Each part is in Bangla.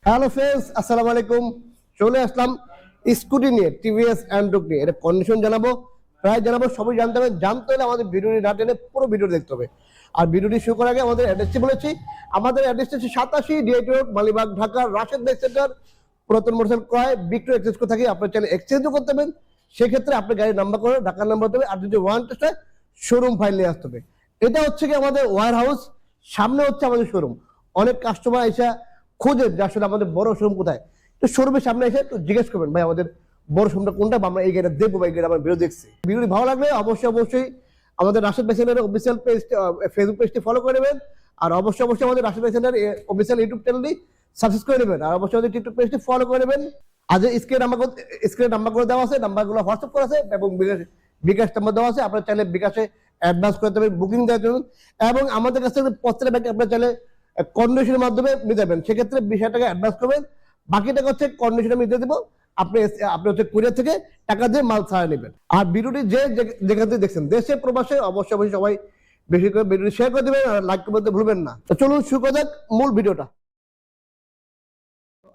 হ্যালো ফ্রেন্ডস, আসসালামু আলাইকুম। চলে আসলাম স্কুটি নিয়ে, টিভিএস অ্যান্টক নিয়ে। এটা কন্ডিশন জানাবো, প্রায় জানাবো, সবই জানতে হবে। জানতে হলে আমাদের ভিডিওটি না টেনে পুরো ভিডিও দেখতে হবে। আর ভিডিওটি শুরু করার আগে আমাদের অ্যাড্রেসটি বলেছি। আমাদের অ্যাড্রেসটি হচ্ছে 87 DIT road, Malibagh, Dhaka, Rashed bike centre. পুরাতন মোটরসাইকেল ক্রয় বিক্রয় এক্সচেঞ্জ করে থাকি। আপনার চাইলে এক্সচেঞ্জও করতে পারবেন। সেক্ষেত্রে আপনি গাড়ির নাম্বার করে ঢাকার নাম্বার হতে হবে, আর যদি ওয়ান টেস্ট হয় শোরুম ফাইল নিয়ে আসতে হবে। এটা হচ্ছে কি আমাদের ওয়্যার হাউস, সামনে হচ্ছে আমাদের শোরুম। অনেক কাস্টমার এসে খোঁজেন যে আসলে আমাদের বড় শোরুম কোথায়। তো শোরুমের সামনে এসে একটু জিজ্ঞেস করবেন, ভাই আমাদের বড় শোরুমটা কোনটা, বা আমরা এই গাড়িটা দেখবো, বা এই গাড়ি আমরা ভিডিও দেখছি। ভিডিওটি ভালো লাগলে অবশ্যই আমাদের রাশেদ বাইক সেন্টারের অফিসিয়াল পেজ, ফেসবুক পেজটি ফলো করে নেবেন। আর অবশ্যই আমাদের Rashed bike centre official YouTube চ্যানেলটি সাবস্ক্রাইব করে নেবেন। আর অবশ্যই আমাদের টিকটক পেজটি ফলো করে নেবেন। আজ স্ক্রিনে নাম্বার করে দেওয়া আছে, নাম্বারগুলো হোয়াটসঅ্যাপ করা আছে, এবং বিকাশ নাম্বার দেওয়া আছে। আপনার চাইলে বিকাশে অ্যাডভান্স করতে পারবেন, বুকিং দেওয়ার জন্য। এবং আমাদের কাছে প্রত্যেকটা ব্যাংক আপনার চাইলে কন্ডিশনের মাধ্যমে নিতে পারবেন। সেক্ষেত্রে 20,000 টাকা অ্যাডভান্স করবেন, বাকি টাকা হচ্ছে কন্ডিশনে আমি দিয়ে দেবো। আপনি হচ্ছে কুরিয়ার থেকে টাকা দিয়ে মাল ছাড়া নেবেন। আর ভিডিওটি যেখান থেকে দেখছেন, দেশে প্রবাসে, অবশ্যই সবাই বেশি করে ভিডিওটি শেয়ার করে দেবেন, আর লাইক করতে ভুলবেন না। তো চলুন শুরু করা যাক মূল ভিডিওটা।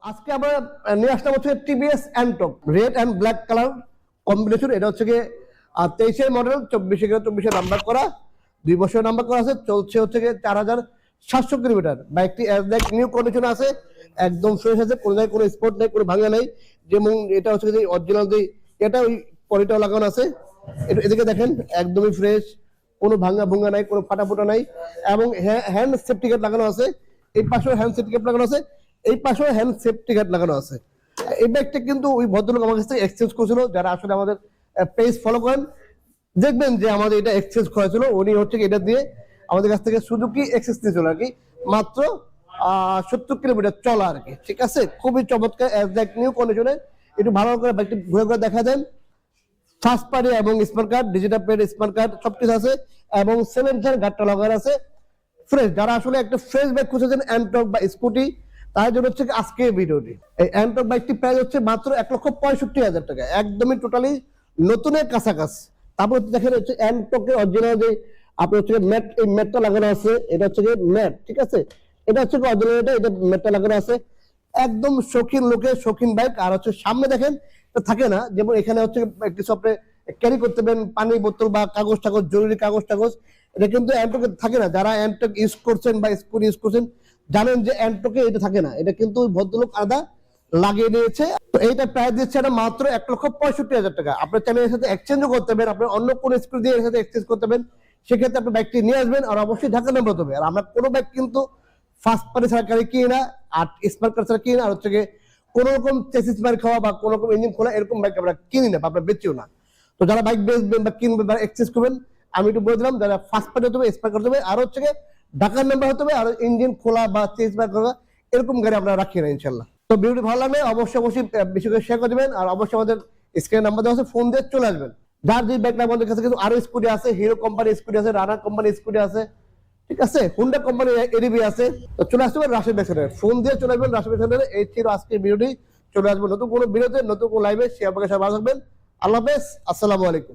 আজকে আমরা নিয়ে আসলাম হচ্ছে TVS Ntorq, red and black colour combination. এটা হচ্ছে গিয়ে 23-এর মডেল, 24 নাম্বার করা, 2 বছরের নাম্বার করা আছে। চলছে হচ্ছে গিয়ে 4,700 কিলোমিটার। বাইকটি নিউ কন্ডিশন আছে, একদম ফ্রেশ আছে, কোনো জায়গায় কোনো স্পট নেই, কোনো ভাঙা নেই। যেমন এটা হচ্ছে যে অরিজিনাল যে এটা ওই পলিটাও লাগানো আছে। এদিকে দেখেন একদমই ফ্রেশ, কোনো ভাঙা নাই, কোনো ফাটা নাই। এবং হ্যান্ড সেফটি গার্ড লাগানো আছে। এই পাশেও হ্যান্ড সেফটি গার্ড লাগানো আছে, এই পাশেও হ্যান্ড সেফটি গার্ড লাগানো আছে। এই ব্যাগটা কিন্তু ওই ভদ্রলোক আমার কাছ থেকে এক্সচেঞ্জ করেছিল। যারা আসলে আমাদের পেজ ফলো করেন দেখবেন যে আমাদের এটা এক্সচেঞ্জ করা ছিল। উনি হচ্ছে এটা দিয়ে আমাদের কাছ থেকে সুজুকি এক্সেস নিয়েছিল আর কি, মাত্র 70 কিলোমিটার চলা আর কি। ঠিক আছে, খুবই চমৎকার নিউ কন্ডিশনে। একটু ভালো করে বাইকটি ঘুরে ঘুরে দেখা দেন। ফার্স্ট পার্টি এবং smart card, digital plate, smart card সবকিছু আছে, এবং 7 গাড়িটা লাগানো আছে ফ্রেশ। যারা আসলে একটা ফ্রেশ বাইক খুঁজেছেন অ্যান্টক বা স্কুটি, তার জন্য হচ্ছে আজকে ভিডিওটি। এই অ্যান্টক বাইকটি প্রাইস হচ্ছে মাত্র 1,65,000 টাকা, একদমই টোটালি নতুনের কাছাকাছি। তারপর দেখেন হচ্ছে অ্যান্টকের অরিজিনাল যে আপনার হচ্ছে ম্যাট, এই ম্যাটটা লাগানো আছে। এটা হচ্ছে ম্যাট, ঠিক আছে, এটা হচ্ছে অরিজিনাল, এটা ম্যাটটা লাগানো আছে। একদম শৌখিন লোকের শৌখিন বাইক। আর হচ্ছে সামনে দেখেন থাকে না, যেমন এখানে হচ্ছে কিছু আপনি ক্যারি করতে পারেন, পানির বোতল বা কাগজ টাগজ, জরুরি কাগজ টাগজ। এটা কিন্তু অ্যান্টকে থাকে না। যারা অ্যান্টক ইউজ করছেন বা স্কুটি ইউজ করছেন জানেন যে অ্যান্টকে এটা থাকে না। এটা কিন্তু ভদ্রলোক আলাদা লাগিয়ে নিয়েছে। তো এইটা প্রাইস দিচ্ছে এটা মাত্র 1,65,000 টাকা। আপনার চ্যানেলের সাথে এক্সচেঞ্জও করতে পারেন, আপনি অন্য কোনো স্কুটি দিয়ে এর সাথে এক্সচেঞ্জ করতে পারেন। সেক্ষেত্রে আপনি বাইকটি নিয়ে আসবেন, আর অবশ্যই ঢাকা নাম্বার হবে। আর আমরা কোনো বাইক কিন্তু ফার্স্ট পার্টি ছাড়া গাড়ি কিনি না, আর স্মার্ট কার্ড ছাড়া কিনি না, আর হচ্ছে কোন রকম চেসিস মার খাওয়া বা কোন রকম ইঞ্জিন খোলা এরকম বাইক আমরা কিনি না, বা আমরা বেচিও না। তো যারা বাইক বেচবেন বা কিনবেন বা এক্সচেঞ্জ করবেন, আমি একটু বলে দিলাম, যারা ফার্স্ট পার্টি হতে হবে, স্মার্ট কার্ড হতে হবে, আর হচ্ছে ঢাকার নাম্বার হতে হবে, আর ইঞ্জিন খোলা বা চেস মার করা এরকম গাড়ি আমরা রাখি না ইনশাল্লাহ। তো ভিডিওটি ভালো লাগলে অবশ্যই বেশি করে শেয়ার করে দেবেন। আর অবশ্যই আমাদের স্ক্রিনে নাম্বার দেওয়া আছে, ফোন দিয়ে চলে আসবেন। যার যে বাইক আমাদের কাছে কিন্তু আরো স্কুটি আছে, হিরো কোম্পানি স্কুটি আছে, রানা কোম্পানি স্কুটি আছে, ঠিক আছে, হুন্ডা কোম্পানি এডিবি আছে। তো চলে আসতে পারেন রাশেদ বাইক সেন্টারে, ফোন দিয়ে চলে আসবেন রাশেদ বাইক সেন্টারে। এই ছিল আজকের ভিডিওটি। চলে আসবেন নতুন কোনো ভিডিওতে, নতুন কোনো লাইভে। সে আপনাকে সবাই ভালো থাকবেন। আল্লাহ হাফেজ, আসসালামু আলাইকুম।